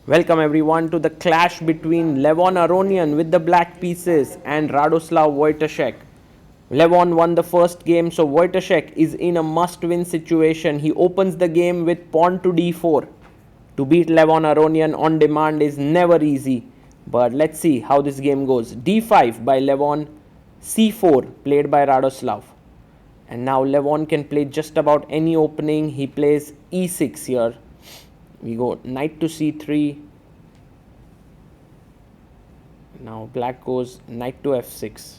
Welcome everyone to the clash between Levon Aronian with the black pieces and Radoslaw Wojtaszek. Levon won the first game, so Wojtaszek is in a must-win situation. He opens the game with pawn to d4. To beat Levon Aronian on demand is never easy, but let's see how this game goes. d5 by Levon, c4 played by Radoslav. And now Levon can play just about any opening. He plays e6 here. We go knight to c3. Now black goes knight to f6.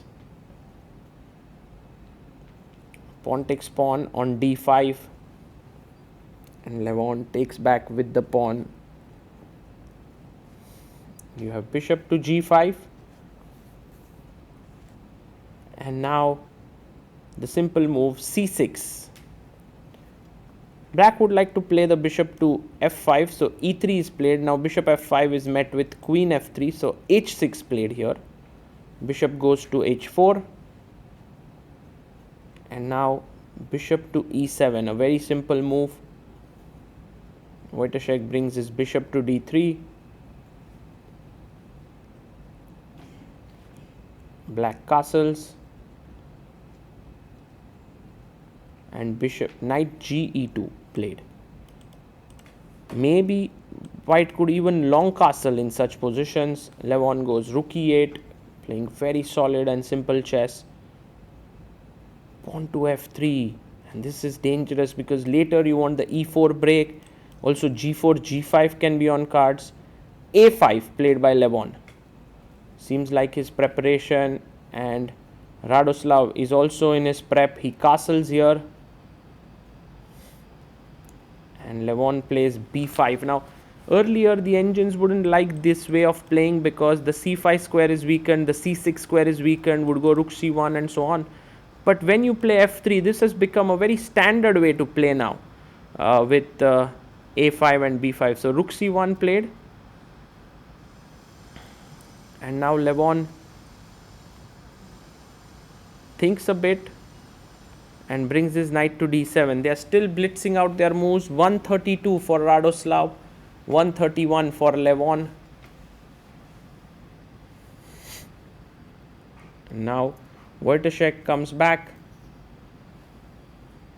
Pawn takes pawn on d5. And Levon takes back with the pawn. You have bishop to g5. And now the simple move c6. Black would like to play the bishop to f5, so e3 is played. Now bishop f5 is met with queen f3, so h6 played here. Bishop goes to h4. And now bishop to e7, a very simple move. Wojtaszek brings his bishop to d3. Black castles. And bishop knight ge2 played. Maybe white could even long castle in such positions. Levon goes rook e8, playing very solid and simple chess. Pawn to f3, and this is dangerous because later you want the e4 break. Also g4 g5 can be on cards. a5 played by Levon. Seems like his preparation, and Radoslav is also in his prep. He castles here. And Levon plays b5. Now, earlier the engines wouldn't like this way of playing because the c5 square is weakened, the c6 square is weakened, would go rook c1 and so on. But when you play f3, this has become a very standard way to play now with a5 and b5. So rook c1 played. And now Levon thinks a bit and brings his knight to d7. They are still blitzing out their moves. 132 for Radoslav, 131 for Levon. Now Wojtaszek comes back.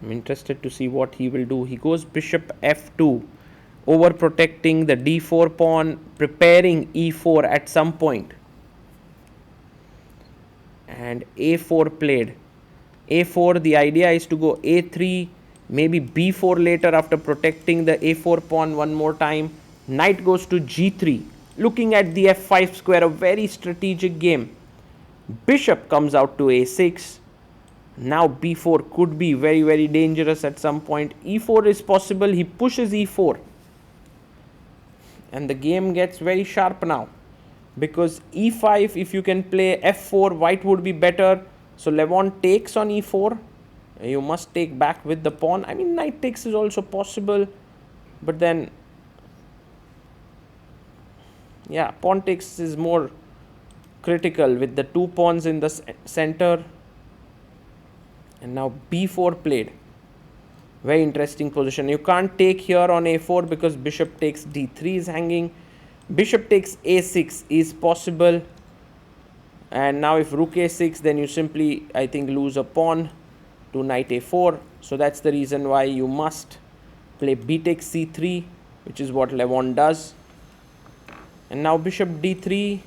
I'm interested to see what he will do. He goes bishop f2, overprotecting the d4 pawn, preparing e4 at some point. And a4 played. a4, the idea is to go a3, maybe b4 later after protecting the a4 pawn one more time. Knight goes to g3, looking at the f5 square, a very strategic game. Bishop comes out to a6. Now b4 could be very, very dangerous at some point. e4 is possible. He pushes e4. And the game gets very sharp now. Because e5, if you can play f4, white would be better. So Levon takes on e4. You must take back with the pawn. I mean, knight takes is also possible. But then, yeah, pawn takes is more critical with the two pawns in the center. And now b4 played. Very interesting position. You can't take here on a4 because bishop takes d3 is hanging. Bishop takes a6 is possible. And now if rook a6, then you simply, I think, lose a pawn to knight a4. So that's the reason why you must play b takes c3, which is what Levon does. And now bishop d3,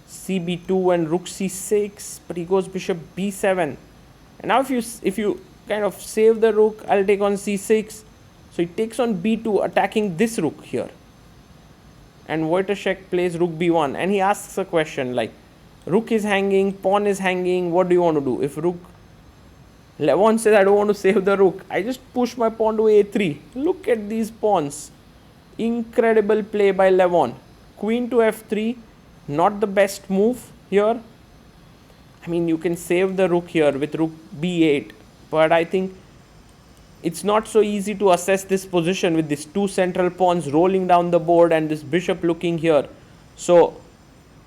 cb2 and rook c6, but he goes bishop b7. And now if you kind of save the rook, I'll take on c6. So he takes on b2, attacking this rook here. And Wojtaszek plays rook b1, and he asks a question like, rook is hanging, pawn is hanging, what do you want to do? If rook, Levon says, I don't want to save the rook, I just push my pawn to a3. Look at these pawns. Incredible play by Levon. Queen to f3, not the best move here. I mean, you can save the rook here with rook b8, but I think it's not so easy to assess this position with these two central pawns rolling down the board and this bishop looking here. So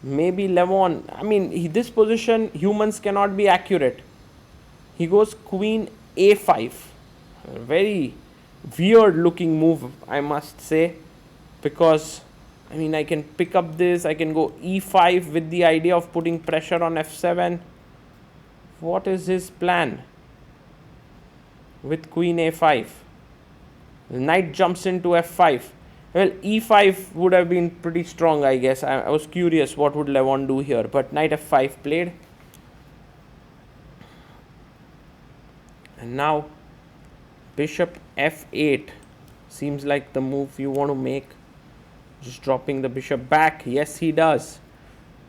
maybe Levon, I mean, this position, humans cannot be accurate. He goes queen a5. A very weird looking move, I must say, because I mean, I can pick up this, I can go e5 with the idea of putting pressure on f7. What is his plan? With queen a5. The knight jumps into f5. Well, e5 would have been pretty strong, I guess. I was curious what would Levon do here, but knight f5 played. And now bishop f8 seems like the move you want to make. Just dropping the bishop back. Yes, he does.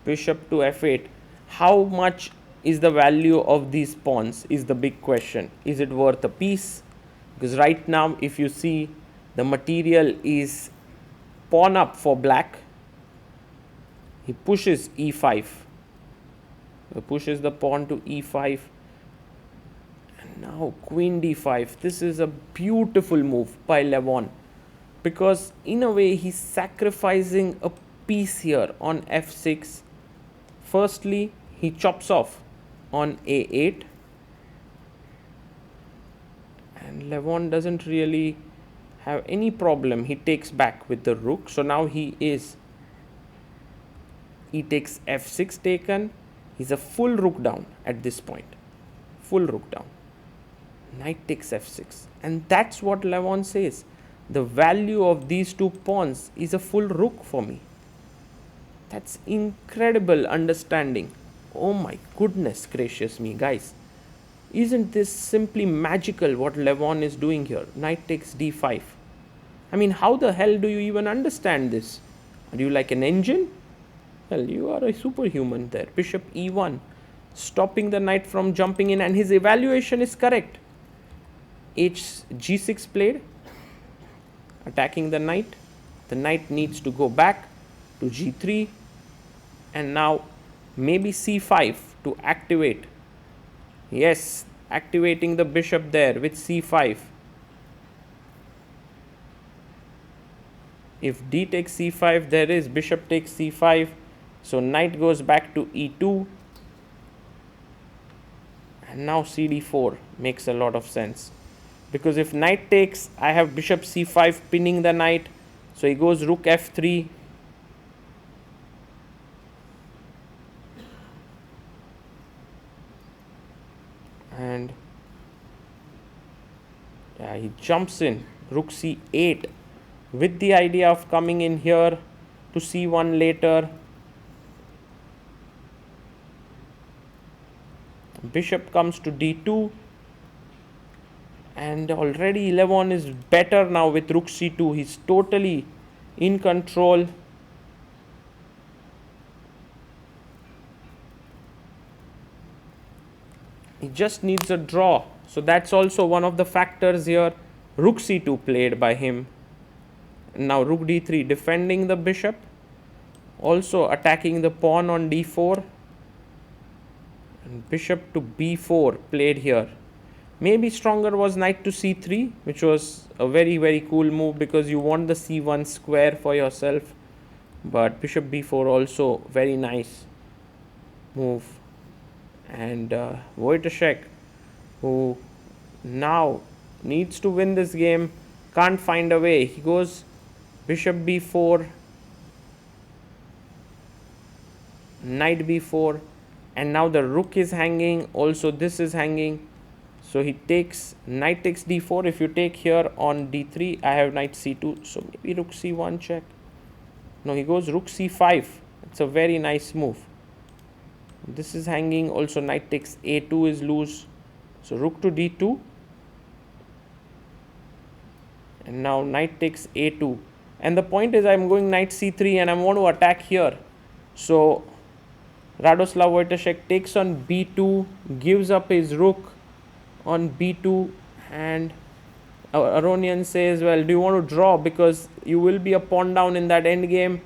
Bishop to f8. How much is the value of these pawns is the big question. Is it worth a piece? Because right now, if you see, the material is pawn up for black. He pushes e5. He pushes the pawn to e5. And now queen d5. This is a beautiful move by Levon, because in a way he's sacrificing a piece here on f6. Firstly, he chops off on a8. And Levon doesn't really have any problem. He takes back with the rook. So now he takes f6 taken. He's a full rook down at this point. Full rook down. Knight takes f6. And that's what Levon says. The value of these two pawns is a full rook for me. That's incredible understanding. Oh my goodness gracious me, guys. Isn't this simply magical what Levon is doing here? Knight takes d5. I mean, how the hell do you even understand this? Are you like an engine? Well, you are a superhuman there. Bishop e1, stopping the knight from jumping in, and his evaluation is correct. G6 played, attacking the knight. The knight needs to go back to g3, and now maybe c5 to activate. Yes, activating the bishop there with c5. If d takes c5, there is bishop takes c5. So knight goes back to e2. And now cd4 makes a lot of sense. Because if knight takes, I have bishop c5 pinning the knight. So he goes rook f3. And yeah, he jumps in rook c8 with the idea of coming in here to c1 later. Bishop comes to d2, and already Levon is better now with rook c2. He's totally in control. He just needs a draw. So that's also one of the factors here. Rook c2 played by him. Now rook d3, defending the bishop. Also attacking the pawn on d4. And bishop to b4 played here. Maybe stronger was knight to c3, which was a very, very cool move because you want the c1 square for yourself. But bishop b4 also very nice move. And Wojtaszek, who now needs to win this game, can't find a way. He goes bishop b4, knight b4, and now the rook is hanging. Also this is hanging. So he takes knight takes d4. If you take here on d3, I have knight c2. So maybe rook c1 check. No, he goes rook c5. It's a very nice move. This is hanging. Also knight takes a2 is loose. So rook to d2. And now knight takes a2. And the point is I'm going knight c3 and I want to attack here. So Radoslaw Wojtaszek takes on b2, gives up his rook on b2, and Aronian says, well, do you want to draw because you will be a pawn down in that endgame?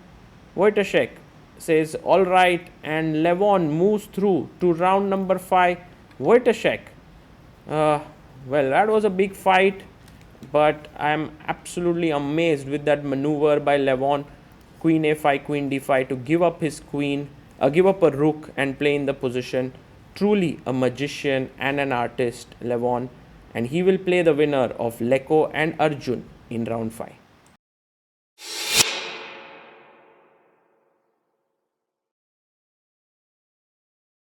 Wojtaszek says, all right, and Levon moves through to round number 5. Wojtaszek, well, that was a big fight, but I'm absolutely amazed with that maneuver by Levon. Queen a5, queen d5 to give up his queen, give up a rook and play in the position. Truly a magician and an artist, Levon, and he will play the winner of Leko and Arjun in round 5.